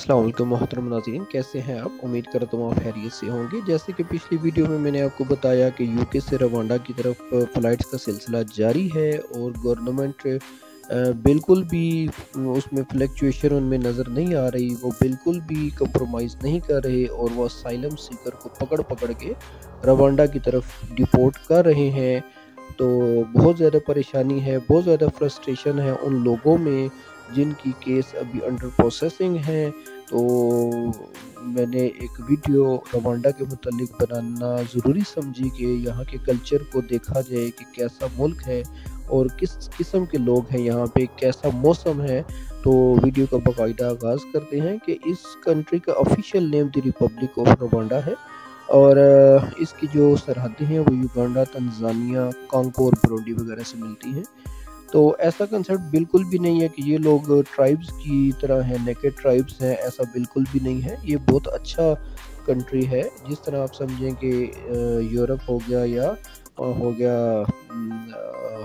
अस्सलाम वालेकुम मोहतरम नाज़रीन, कैसे हैं आप? उम्मीद करता हूँ आप खैरियत से होंगे। जैसे कि पिछली वीडियो में मैंने आपको बताया कि यूके से रवांडा की तरफ फ़्लाइट्स का सिलसिला जारी है और गवर्नमेंट बिल्कुल भी उसमें फ्लक्चुएशन उनमें नज़र नहीं आ रही। वो बिल्कुल भी कंप्रोमाइज़ नहीं कर रहे और वो असाइलम सीकर को पकड़ पकड़ के रवांडा की तरफ डिपोर्ट कर रहे हैं। तो बहुत ज़्यादा परेशानी है, बहुत ज़्यादा फ्रस्ट्रेशन है उन लोगों में जिनकी केस अभी अंडर प्रोसेसिंग है। तो मैंने एक वीडियो रवांडा के मुतालिक बनाना ज़रूरी समझी कि यहाँ के कल्चर को देखा जाए कि कैसा मुल्क है और किस किस्म के लोग हैं यहाँ पे, कैसा मौसम है। तो वीडियो का बाकायदा आगाज़ करते हैं कि इस कंट्री का official name the Republic of Rwanda है और इसकी जो सरहदें हैं वो युगांडा, तंजानिया, कांगो और बुरुंडी वगैरह से मिलती हैं। तो ऐसा कंसेप्ट बिल्कुल भी नहीं है कि ये लोग ट्राइब्स की तरह हैं, नेकेड ट्राइब्स हैं, ऐसा बिल्कुल भी नहीं है। ये बहुत अच्छा कंट्री है, जिस तरह आप समझें कि यूरोप हो गया या हो गया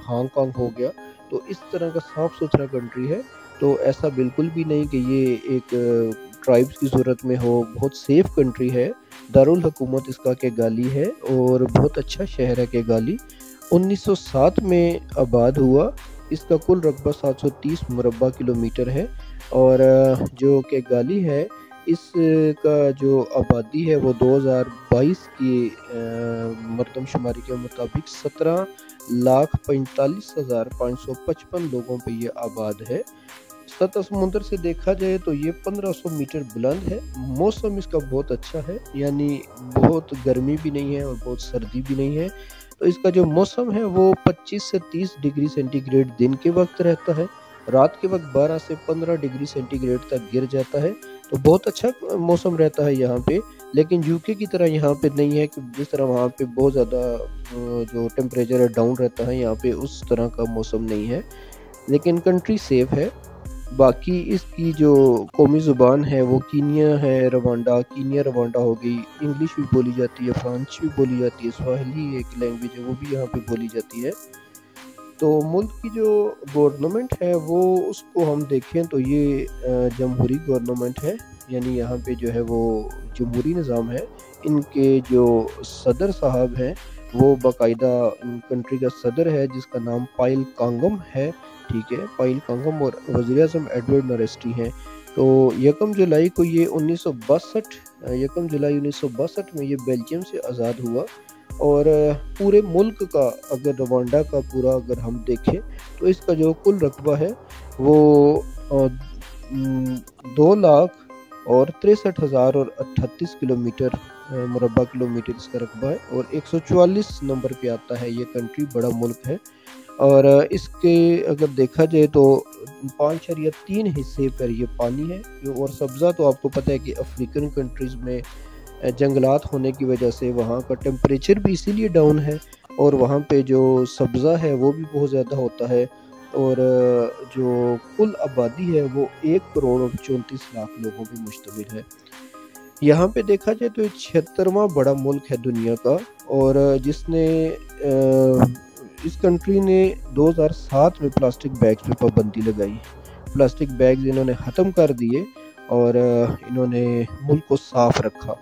हांगकांग हो गया, तो इस तरह का साफ़ सुथरा कंट्री है। तो ऐसा बिल्कुल भी नहीं कि ये एक ट्राइब्स की सूरत में हो। बहुत सेफ़ कंट्री है। दारुल हुकूमत इसका केगाली है और बहुत अच्छा शहर है केगाली। 1907 में आबाद हुआ। इसका कुल रकबा 730 मुरबा किलोमीटर है और जो केगाली है इसका जो आबादी है वो 2022 की मरदमशुमारी के मुताबिक 17,45,555 लोगों पे ये आबाद है। सतह समुंदर से देखा जाए तो ये 1500 मीटर बुलंद है। मौसम इसका बहुत अच्छा है, यानी बहुत गर्मी भी नहीं है और बहुत सर्दी भी नहीं है। तो इसका जो मौसम है वो 25 से 30 डिग्री सेंटीग्रेड दिन के वक्त रहता है, रात के वक्त 12 से 15 डिग्री सेंटीग्रेड तक गिर जाता है। तो बहुत अच्छा मौसम रहता है यहाँ पे। लेकिन यूके की तरह यहाँ पे नहीं है कि जिस तरह वहाँ पे बहुत ज़्यादा जो टेम्परेचर है डाउन रहता है, यहाँ पे उस तरह का मौसम नहीं है। लेकिन कंट्री सेफ है। बाकी इसकी जो कौमी ज़ुबान है वो कीनिया है, रवांडा, कीनिया रवांडा हो गई। इंग्लिश भी बोली जाती है, फ्रेंच भी बोली जाती है, स्वाहिली एक लैंग्वेज है वो भी यहाँ पे बोली जाती है। तो मुल्क की जो गवर्नमेंट है वो उसको हम देखें तो ये जमहूरी गवर्नमेंट है, यानी यहाँ पे जो है वो जमहूरी निज़ाम है। इनके जो सदर साहब हैं वो बाकायदा कंट्री का सदर है जिसका नाम पाइल कांगम है, ठीक है, पाइल कांगम, और वज़ीर-ए-आज़म एडवर्ड नोरेस्टी हैं। तो 1 जुलाई को ये 1962 में ये बेल्जियम से आज़ाद हुआ। और पूरे मुल्क का अगर रवांडा का पूरा अगर हम देखें तो इसका जो कुल रकबा है वो 2,63,038 किलोमीटर मुरबा किलोमीटर इसका रकबा है और 144 नंबर पे आता है। ये कंट्री बड़ा मुल्क है और इसके अगर देखा जाए तो 5.3 हिस्से पर ये पानी है। और सब्ज़ा तो आपको पता है कि अफ्रीकन कंट्रीज़ में जंगलात होने की वजह से वहाँ का टेम्परेचर भी इसीलिए डाउन है और वहाँ पे जो सब्ज़ा है वो भी बहुत ज़्यादा होता है। और जो कुल आबादी है वो 1,34,00,000 लोगों पर मुश्तमिल है। यहाँ पे देखा जाए तो 76वां बड़ा मुल्क है दुनिया का और जिसने इस कंट्री ने 2007 में प्लास्टिक बैग्स पे पाबंदी लगाई। प्लास्टिक बैग्स इन्होंने ख़त्म कर दिए और इन्होंने मुल्क को साफ़ रखा।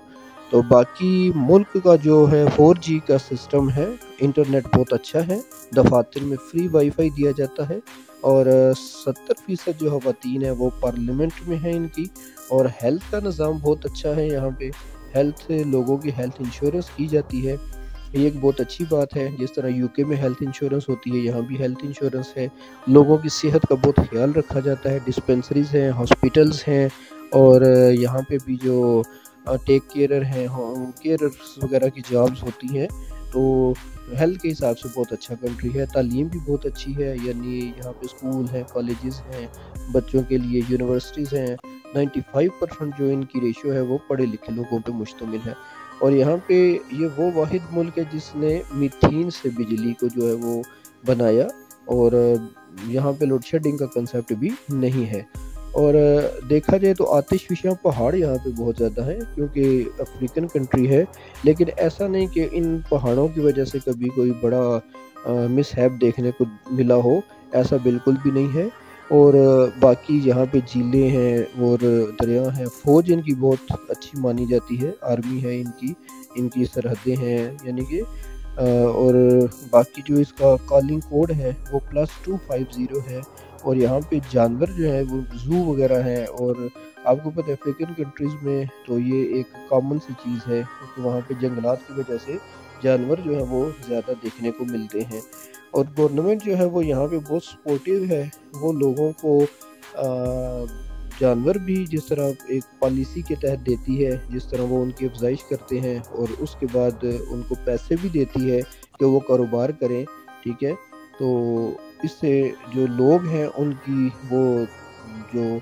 तो बाकी मुल्क का जो है 4G का सिस्टम है, इंटरनेट बहुत अच्छा है, दफातर में फ्री वाईफाई दिया जाता है और 70% जो ख़वातीन है वो पार्लियामेंट में है इनकी। और हेल्थ का निज़ाम बहुत अच्छा है यहाँ पे। लोगों की हेल्थ इंश्योरेंस की जाती है, ये एक बहुत अच्छी बात है। जिस तरह यूके में हेल्थ इंश्योरेंस होती है यहाँ भी हेल्थ इंश्योरेंस है। लोगों की सेहत का बहुत ख्याल रखा जाता है। डिस्पेंसरीज़ हैं, हॉस्पिटल्स हैं और यहाँ पे भी जो टेक केयर हैं, होम केयर्स वगैरह की जॉब्स होती हैं। तो हेल्थ के हिसाब से बहुत अच्छा कंट्री है। तालीम भी बहुत अच्छी है, यानी यहाँ पे स्कूल हैं, कॉलेजेस हैं, बच्चों के लिए यूनिवर्सिटीज़ हैं। 95% जो इनकी रेशियो है वो पढ़े लिखे लोगों पे मुश्तमिल है। और यहाँ पे ये वो वाहिद मुल्क है जिसने मीथेन से बिजली को जो है वो बनाया और यहाँ पे लोड शेडिंग का कंसेप्ट भी नहीं है। और देखा जाए तो आतिशफिशा पहाड़ यहाँ पे बहुत ज़्यादा हैं क्योंकि अफ्रीकन कंट्री है। लेकिन ऐसा नहीं कि इन पहाड़ों की वजह से कभी कोई बड़ा मिसहैप देखने को मिला हो, ऐसा बिल्कुल भी नहीं है। اور باقی یہاں پہ جھیلیں ہیں اور دریا ہیں. فوج ان کی بہت اچھی مانی جاتی ہے، آرمی ہے ان کی سرحدیں ہیں یعنی کہ اور باقی جو اس کا کالنگ کوڈ ہے وہ +250 ہے. اور یہاں پہ جانور جو ہے وہ زو وغیرہ ہیں، اور آپ کو پتہ ہے افریقن کنٹریز میں تو یہ ایک کامن سی چیز ہے کہ وہاں پہ جنگلات کی وجہ سے جانور جو ہیں وہ زیادہ دیکھنے کو ملتے ہیں. اور گورنمنٹ جو ہے وہ یہاں پہ بہت سپورٹیو ہے، وہ لوگوں کو جانور بھی جس طرح ایک پالیسی کے تحت دیتی ہے، جس طرح وہ ان کی افزائش کرتے ہیں اور اس کے بعد ان کو پیسے بھی دیتی ہے کہ وہ کاروبار کریں. ٹھیک ہے، تو اس سے جو لوگ ہیں ان کی وہ جو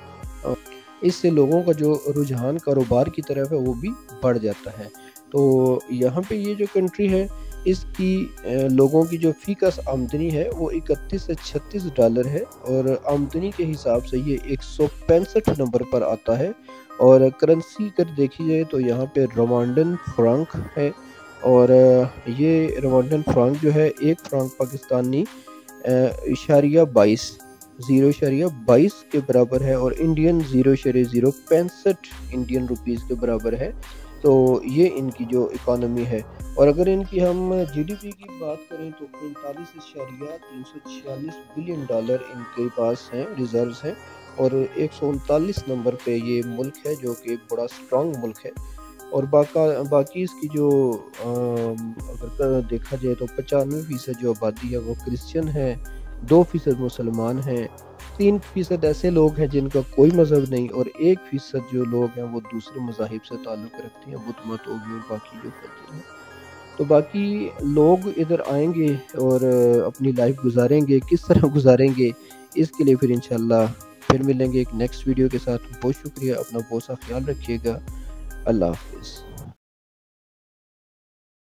اس سے لوگوں کا جو رجحان کاروبار کی طرف ہے وہ بھی بڑھ جاتا ہے. تو یہاں پہ یہ جو کنٹری ہے اس کی لوگوں کی جو فی کس آمدنی ہے وہ 31 سے 36 ڈالر ہے، اور آمدنی کے حساب سے یہ 165 نمبر پر آتا ہے. اور کرنسی اگر دیکھی جائے تو یہاں پہ روانڈن فرانک ہے، اور یہ روانڈن فرانک جو ہے ایک فرانک پاکستانی اشاریہ 22 کے برابر ہے، اور انڈین 0.065 انڈین روپیز کے برابر ہے. تو یہ ان کی جو اکانومی ہے. اور اگر ان کی ہم جی ڈی پی کی بات کریں تو 45.346 بلین ڈالر ان کے پاس ہیں، ریزروز ہیں، اور 139 نمبر پہ یہ ملک ہے جو کہ بڑا سٹرونگ ملک ہے. اور باقی اس کی جو اگر دیکھا جائے تو 95% جو آبادی ہے وہ کرسچن ہے، 2% مسلمان ہیں، 3% ایسے لوگ ہیں جن کا کوئی مذہب نہیں، اور 1% جو لوگ ہیں وہ دوسرے مذاہب سے تعلق رکھتے ہیں، بدھ مت ہوگی اور باقی جو کلچر ہیں. تو باقی لوگ ادھر آئیں گے اور اپنی لائف گزاریں گے، کس طرح گزاریں گے اس کے لیے پھر انشاءاللہ پھر ملیں گے ایک نیکسٹ ویڈیو کے ساتھ. بہت شکریہ، اپنا بہت سا خیال رکھیے گا. اللہ حافظ.